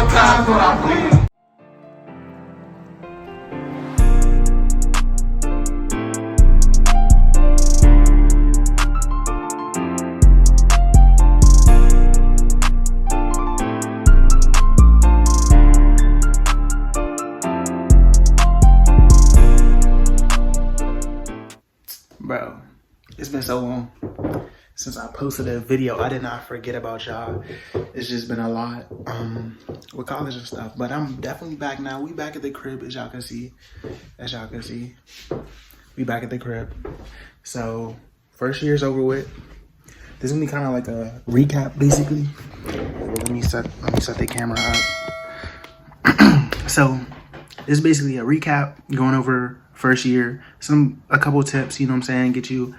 Sometimes when I bleed. Bro, it's been so long since I posted a video. I did not forget about y'all. It's just been a lot with college and stuff. But I'm definitely back now. We back at the crib, as y'all can see. We back at the crib. So first year's over with. This is gonna be kind of like a recap, basically. Let me set the camera up. So this is basically a recap, going over first year, a couple tips, you know what I'm saying, get you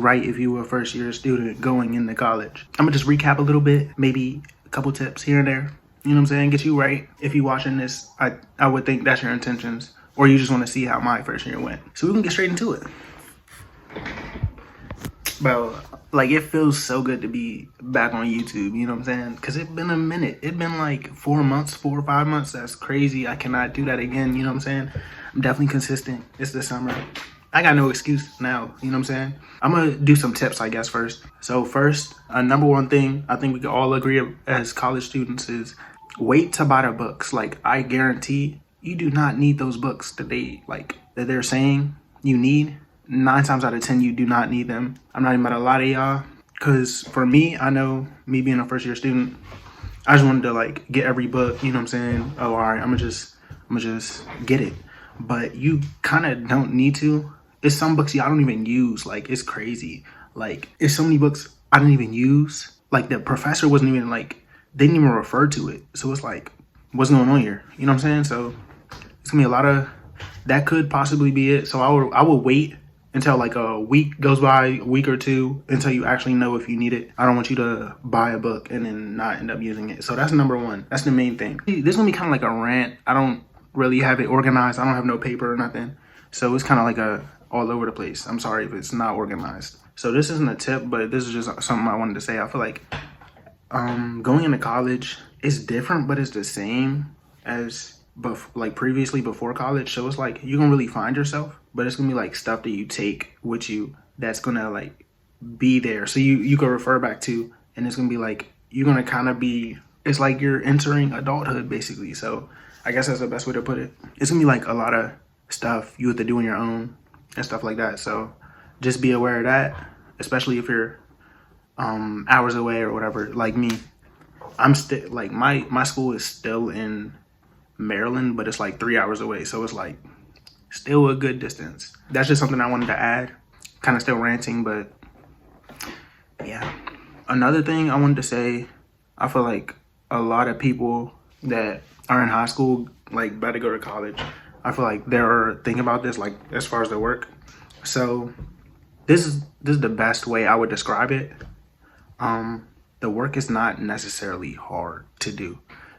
right if you were a first year student going into college. I'm gonna just recap a little bit, maybe a couple tips here and there, you know what I'm saying, get you right. If you watching this, I would think that's your intentions, or you just want to see how my first year went. So we can get straight into it. Bro, like, it feels so good to be back on YouTube, you know what I'm saying? Because it's been a minute. It's been like 4 or 5 months. That's crazy. I cannot do that again, you know what I'm saying? I'm definitely consistent. It's the summer. I got no excuse now, you know what I'm saying? I'm going to do some tips, I guess, first. So first, number one thing I think we can all agree as college students is wait to buy the books. Like, I guarantee you do not need those books that they're saying you need. 9 times out of 10, you do not need them. I'm not even about to lie to y'all, because for me, I know, me being a first year student, I just wanted to like get every book, you know what I'm saying? Oh, all right, I'm gonna just get it. But you kind of don't need to. It's some books y'all don't even use. Like, it's crazy. Like, it's so many books I didn't even use. Like, the professor wasn't even like, they didn't even refer to it. So it's like, what's going on here? You know what I'm saying? So it's gonna be a lot of, that could possibly be it. So I would wait until like a week goes by, a week or two, until you actually know if you need it. I don't want you to buy a book and then not end up using it. So that's number one. That's the main thing. This is gonna be kind of like a rant. I don't really have it organized. I don't have no paper or nothing. So it's kind of like a all over the place. I'm sorry if it's not organized. So this isn't a tip, but this is just something I wanted to say. I feel like going into college is different, but it's the same as like previously before college. So it's like you're gonna really find yourself, but it's gonna be like stuff that you take with you that's gonna like be there, so you can refer back to, and it's gonna be like you're gonna kind of be, it's like you're entering adulthood basically. So I guess that's the best way to put it. It's gonna be like a lot of stuff you have to do on your own and stuff like that. So just be aware of that, especially if you're hours away or whatever. Like me, I'm still like my school is still in Maryland, but it's like 3 hours away, so it's like still a good distance. That's just something I wanted to add. Kind of still ranting, but yeah. Another thing I wanted to say, I feel like a lot of people that are in high school, like about to go to college, I feel like they're thinking about this, like as far as the work. So this is the best way I would describe it. The work is not necessarily hard to do.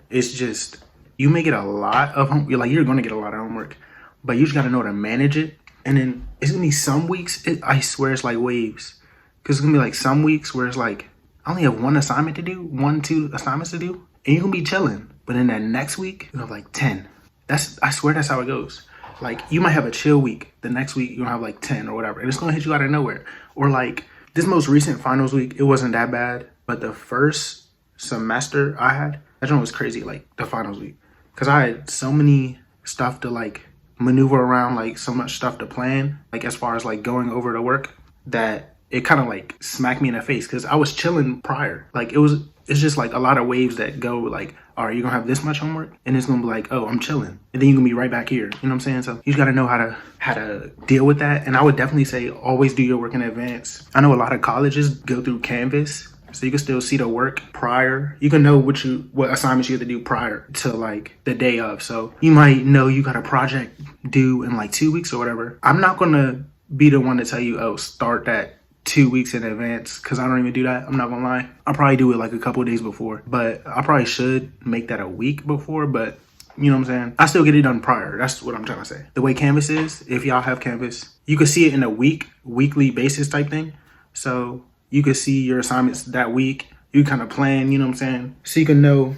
It's just, you may get a lot of you're gonna get a lot of homework, but you just gotta know how to manage it. And then it's gonna be some weeks, I swear it's like waves. Cause it's gonna be like some weeks where it's like, I only have 1 assignment to do, 2 assignments to do, and you're gonna be chilling. But in that next week, you have like 10. I swear that's how it goes. Like, you might have a chill week. The next week, you're gonna have like 10 or whatever. And it's gonna hit you out of nowhere. Or like, this most recent finals week, it wasn't that bad. But the first semester I had, that one was crazy, like the finals week. Cause I had so many stuff to like maneuver around, like so much stuff to plan, like as far as like going over to work, that it kind of like smacked me in the face. Cause I was chilling prior. Like it's just like a lot of waves that go like, all right, you're gonna have this much homework, and it's gonna be like, oh, I'm chilling. And then you're gonna be right back here. You know what I'm saying? So you just gotta know how to deal with that. And I would definitely say always do your work in advance. I know a lot of colleges go through Canvas, so you can still see the work prior. You can know what assignments you have to do prior to like the day of. So you might know you got a project due in like 2 weeks or whatever. I'm not gonna be the one to tell you, oh, start that 2 weeks in advance, because I don't even do that. I'm not gonna lie. I'll probably do it like a couple of days before, but I probably should make that a week before. But you know what I'm saying? I still get it done prior. That's what I'm trying to say. The way Canvas is, if y'all have Canvas, you can see it in a weekly basis type thing. So you can see your assignments that week. You kind of plan, you know what I'm saying? So you can know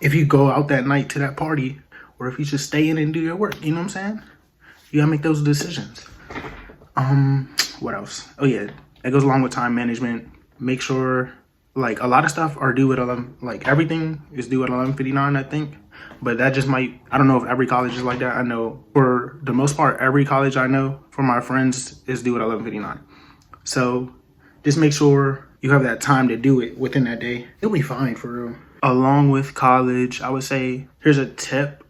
if you go out that night to that party, or if you just stay in and do your work. You know what I'm saying? You gotta make those decisions. What else? Oh yeah, that goes along with time management. Make sure, like, a lot of stuff are due at 11, like everything is due at 11:59, I think. But that just might, I don't know if every college is like that. I know for the most part, every college I know for my friends is due at 11:59. So just make sure you have that time to do it within that day. You'll be fine for real. Along with college, I would say, here's a tip,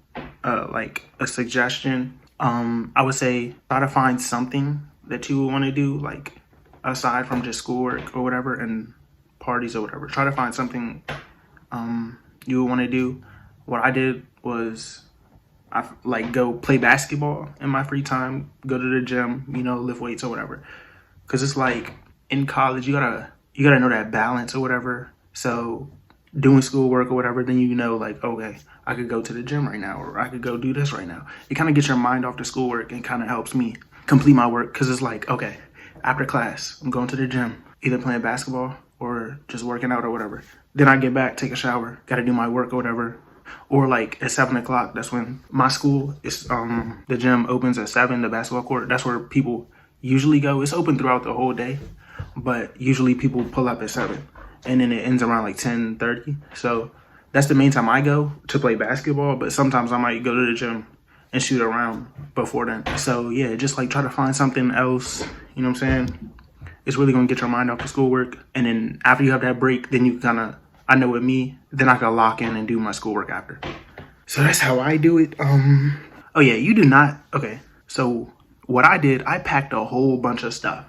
like a suggestion. I would say try to find something that you would want to do, like aside from just schoolwork or whatever and parties or whatever. Try to find something you would want to do. What I did was I like go play basketball in my free time, go to the gym, you know, lift weights or whatever. Cause it's like in college you gotta know that balance or whatever. So doing schoolwork or whatever, then you know, like, okay, I could go to the gym right now, or I could go do this right now. It kind of gets your mind off the schoolwork and kind of helps me complete my work. Cause it's like, okay, after class, I'm going to the gym, either playing basketball or just working out or whatever. Then I get back, take a shower, gotta do my work or whatever. Or like at 7 o'clock, that's when my school is, the gym opens at 7, the basketball court. That's where people usually go. It's open throughout the whole day, but usually people pull up at 7 and then it ends around like 10:30. So that's the main time I go to play basketball, but sometimes I might go to the gym and shoot around before then. So yeah, just like try to find something else, you know what I'm saying? It's really gonna get your mind off the schoolwork. And then after you have that break, then you kind of, I know with me, then I can lock in and do my schoolwork after. So that's how I do it. Oh yeah, you do not, okay. So what I did, I packed a whole bunch of stuff.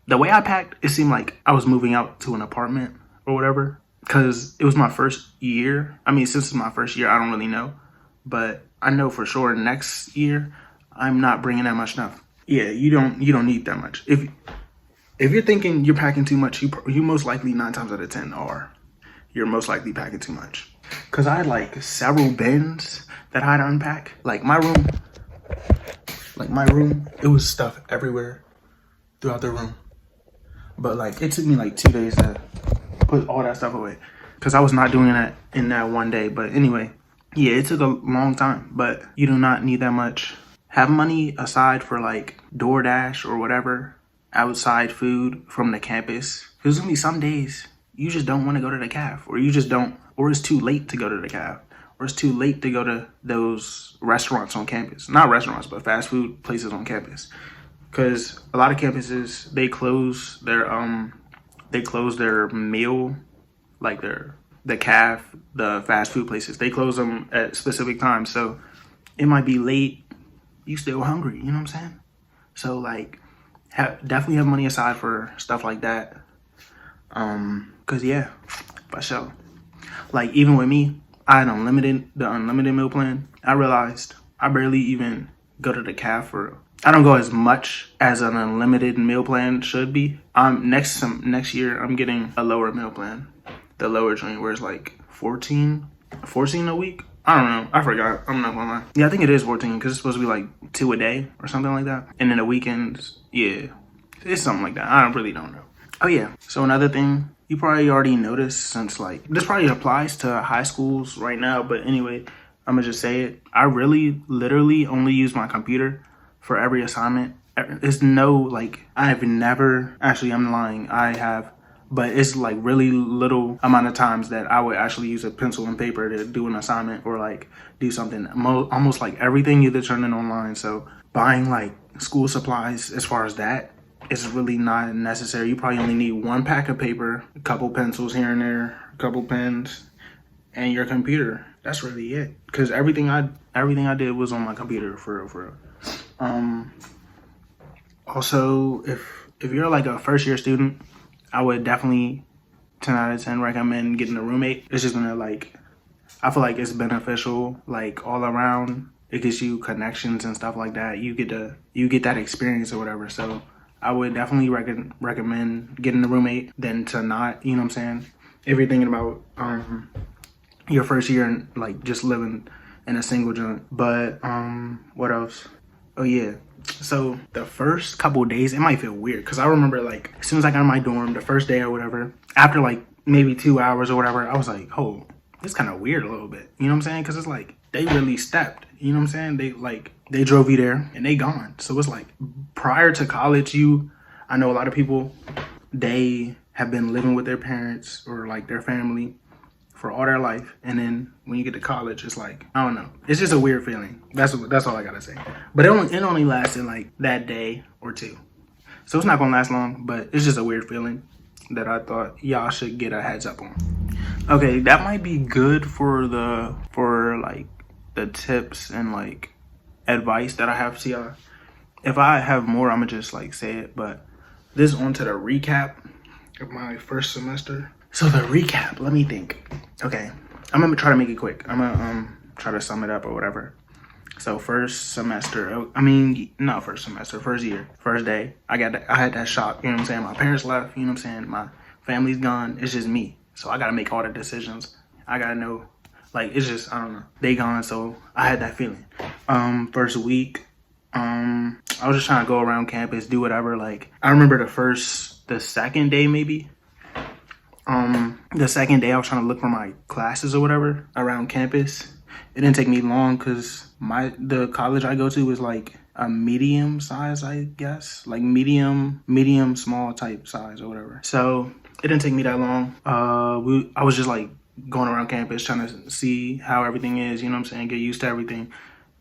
The way I packed, it seemed like I was moving out to an apartment or whatever. Cause it was my first year. I mean, since it's my first year, I don't really know. But I know for sure next year, I'm not bringing that much stuff. Yeah, you don't need that much. If you're thinking you're packing too much, you most likely 9 times out of 10 are. You're most likely packing too much. Cause I had like several bins that I had to unpack. Like my room, it was stuff everywhere throughout the room. But like it took me like 2 days to put all that stuff away. Cause I was not doing that in that one day. But anyway, yeah, it took a long time, but you do not need that much. Have money aside for like DoorDash or whatever, outside food from the campus. Cause there's gonna be some days you just don't want to go to the caf, or you just don't, or it's too late to go to the caf, or it's too late to go to those restaurants on campus. Not restaurants, but fast food places on campus. Cause a lot of campuses, they close their meal, like the caf, the fast food places, they close them at specific times. So it might be late, you still hungry, you know what I'm saying? So like, definitely have money aside for stuff like that. Cause yeah, for sure. Like even with me, I had the unlimited meal plan. I realized I barely even go to the caf for, I don't go as much as an unlimited meal plan should be. Next year, I'm getting a lower meal plan. The lower joint where it's like 14 a week. I don't know. I forgot. I'm not gonna lie. Yeah, I think it is 14 because it's supposed to be like 2 a day or something like that. And then the weekends, yeah, it's something like that. I really don't know. Oh yeah. So another thing you probably already noticed, since like this probably applies to high schools right now, but anyway, I'm gonna just say it. I really literally only use my computer for every assignment. It's no, like, I have never, actually I'm lying, I have, but it's like really little amount of times that I would actually use a pencil and paper to do an assignment or like do something. Almost like everything either turning online. So buying like school supplies as far as that is really not necessary. You probably only need 1 pack of paper, a couple pencils here and there, a couple pens, and your computer. That's really it. Cause everything I did was on my computer for real. Also, if you're like a first year student, I would definitely 10 out of 10 recommend getting a roommate. It's just gonna like, I feel like it's beneficial like all around. It gives you connections and stuff like that. You get that experience or whatever. So I would definitely recommend getting a roommate than to not, you know what I'm saying? If you're thinking about your first year and like just living in a single joint. But what else? Oh yeah. So the first couple of days, it might feel weird because I remember like as soon as I got in my dorm, the first day or whatever, after like maybe 2 hours or whatever, I was like, oh, it's kind of weird a little bit. You know what I'm saying? Because it's like they really stepped. You know what I'm saying? They drove you there and they gone. So it's like prior to college, I know a lot of people, they have been living with their parents or like their family for all their life, and then when you get to college, it's like, I don't know, it's just a weird feeling. That's all I gotta say. But it only lasted like that day or two, so it's not gonna last long. But it's just a weird feeling that I thought y'all should get a heads up on. Okay, that might be good for like the tips and like advice that I have to y'all. If I have more, I'm gonna just like say it. But this on to the recap of my first semester. So the recap, let me think. Okay, I'm gonna try to make it quick. I'm gonna try to sum it up or whatever. So first year, first day, I had that shock, you know what I'm saying? My parents left, you know what I'm saying? My family's gone, it's just me. So I gotta make all the decisions. I gotta know, like, it's just, I don't know. They gone, so I had that feeling. First week, I was just trying to go around campus, do whatever. Like, I remember the second day maybe. The second day I was trying to look for my classes or whatever around campus. It didn't take me long because the college I go to is like a medium size, I guess, like medium small type size or whatever. So it didn't take me that long. I was just like going around campus trying to see how everything is, you know what I'm saying, get used to everything.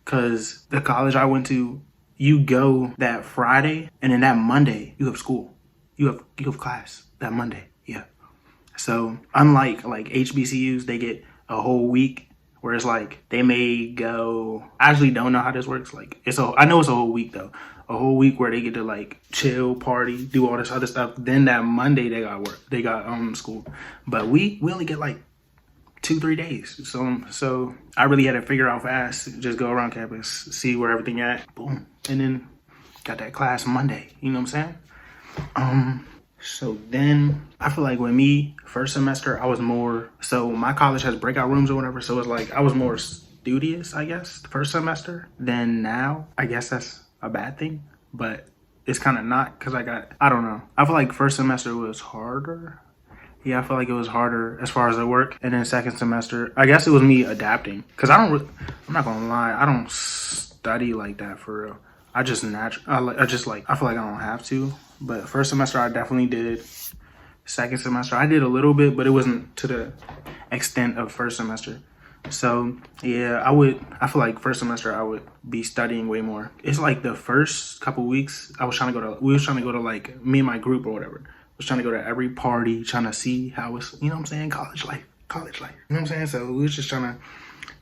Because the college I went to, you go that Friday and then that Monday you have school. You have class that Monday. Yeah. So unlike like HBCUs, they get a whole week, where it's like they may go. I actually don't know how this works. Like I know it's a whole week though, a whole week where they get to like chill, party, do all this other stuff. Then that Monday they got work, they got school. But we only get like 2-3 days. So I really had to figure out fast, just go around campus, see where everything at, boom, and then got that class Monday. You know what I'm saying? So then I feel like with me, first semester, I was more, so my college has breakout rooms or whatever. So it's like I was more studious, I guess, the first semester. Then now, I guess that's a bad thing, but it's kind of not, because I don't know. I feel like first semester was harder. Yeah, I feel like it was harder as far as the work. And then second semester, I guess it was me adapting. Because I'm not going to lie, I don't study like that for real. I feel like I don't have to. But first semester I definitely did. Second semester I did a little bit, but it wasn't to the extent of first semester. So yeah, I feel like first semester I would be studying way more. It's like the first couple weeks we was trying to go to like, me and my group or whatever, was trying to go to every party, trying to see how it's, you know what I'm saying, college life. You know what I'm saying? So we was just trying to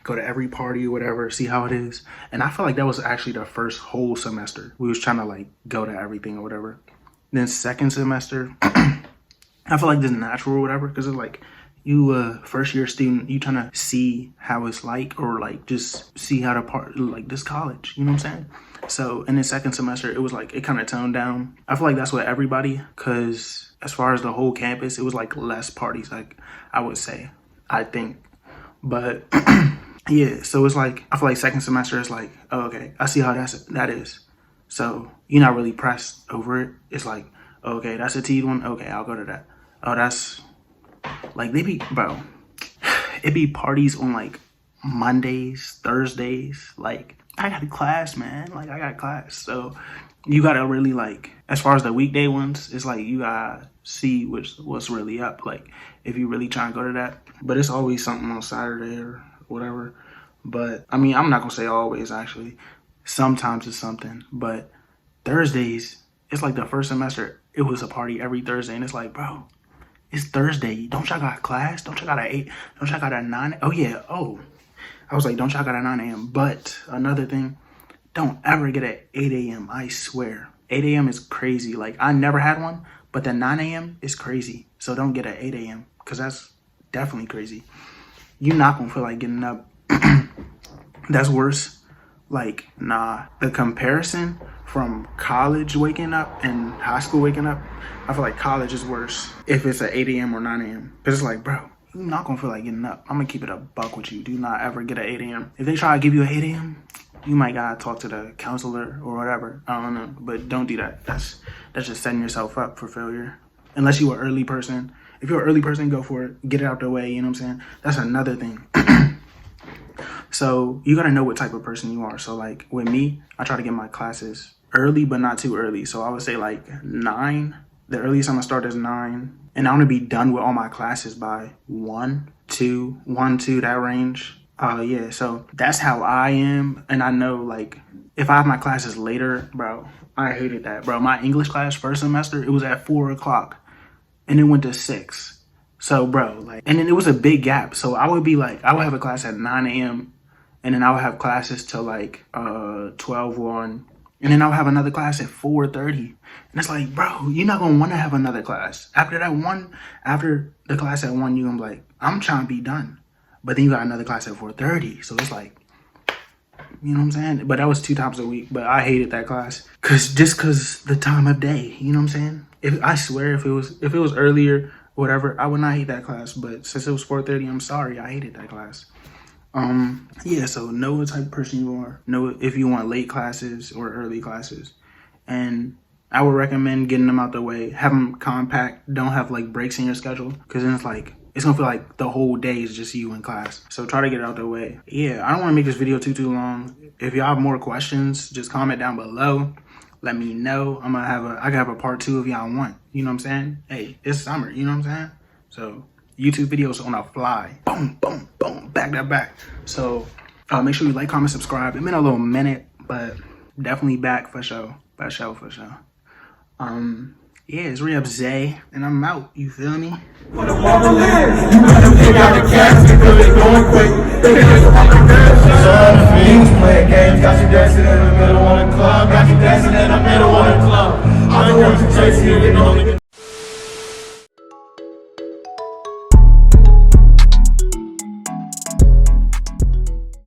go to every party or whatever, see how it is. And I feel like that was actually the first whole semester. We was trying to like go to everything or whatever. Then second semester, I feel like this is natural or whatever, because it's like you first year student, you trying to see how it's like, or like just see how to like this college, you know what I'm saying? So in the second semester, it was like it kind of toned down. I feel like that's what everybody, because as far as the whole campus, it was like less parties, like I would say, I think. But yeah, so it's like I feel like second semester is like, oh, okay, I see how that is. So you're not really pressed over it. It's like, okay, that's a T one. Okay, I'll go to that. Oh, that's like it be parties on like Mondays, Thursdays. Like I got a class, man. Like I got class. So you gotta really like, as far as the weekday ones, it's like you gotta see what's really up. Like if you really trying to go to that. But it's always something on Saturday or whatever. But I mean, I'm not gonna say always actually. Sometimes it's something, but Thursdays, it's like the first semester, it was a party every Thursday, and it's like, bro, it's Thursday. Don't y'all got class? Don't y'all got at 8? Don't y'all got at 9? Oh, yeah. Oh, I was like, don't y'all got at 9 a.m.? But another thing, don't ever get at 8 a.m. I swear. 8 a.m. is crazy. Like, I never had one, but the 9 a.m. is crazy. So don't get at 8 a.m. because that's definitely crazy. You're not going to feel like getting up. That's worse. Like, nah, the comparison from college waking up and high school waking up, I feel like college is worse if it's at 8 a.m. or 9 a.m. Because it's like, bro, you're not going to feel like getting up. I'm going to keep it a buck with you. Do not ever get at 8 a.m. If they try to give you at 8 a.m., you might got to talk to the counselor or whatever. I don't know. But don't do that. That's just setting yourself up for failure. Unless you're an early person If you're an early person, go for it. Get it out the way, you know what I'm saying? That's another thing. So you gotta know what type of person you are. So like with me, I try to get my classes early, but not too early. So I would say like 9. The earliest I'm gonna start is 9. And I wanna be done with all my classes by 1, 2, that range. Yeah, so that's how I am. And I know like if I have my classes later, bro, I hated that, bro. My English class first semester, it was at 4 o'clock and it went to 6. So bro, like, and then it was a big gap. So I would have a class at 9 a.m. and then I would have classes till like 12, 1. And then I'll have another class at 4:30. And it's like, bro, you're not gonna wanna have another class. After the class at 1, you're gonna be like, I'm trying to be done. But then you got another class at 4:30. So it's like, you know what I'm saying? But that was 2 times a week. But I hated that class. Cause the time of day, you know what I'm saying? I swear if it was earlier, whatever, I would not hate that class. But since it was 4:30, I'm sorry, I hated that class. Yeah, so know what type of person you are. Know if you want late classes or early classes. And I would recommend getting them out the way. Have them compact. Don't have like breaks in your schedule. Because then it's gonna feel like the whole day is just you in class. So try to get it out the way. Yeah, I don't want to make this video too long. If y'all have more questions, just comment down below. Let me know. I can have a part 2 if y'all want. You know what I'm saying? Hey, it's summer. You know what I'm saying? So YouTube videos on a fly. Boom, boom, boom, back to back. So make sure you like, comment, subscribe. It's been a little minute, but definitely back for sure. For sure. Yeah, it's Re-Up Zay, and I'm out. You feel me? You better pick out the cash because they going quick. Playing games, got you dancing in the middle of the club. Got you dancing in the middle of the club. I don't want you chasing you, you know.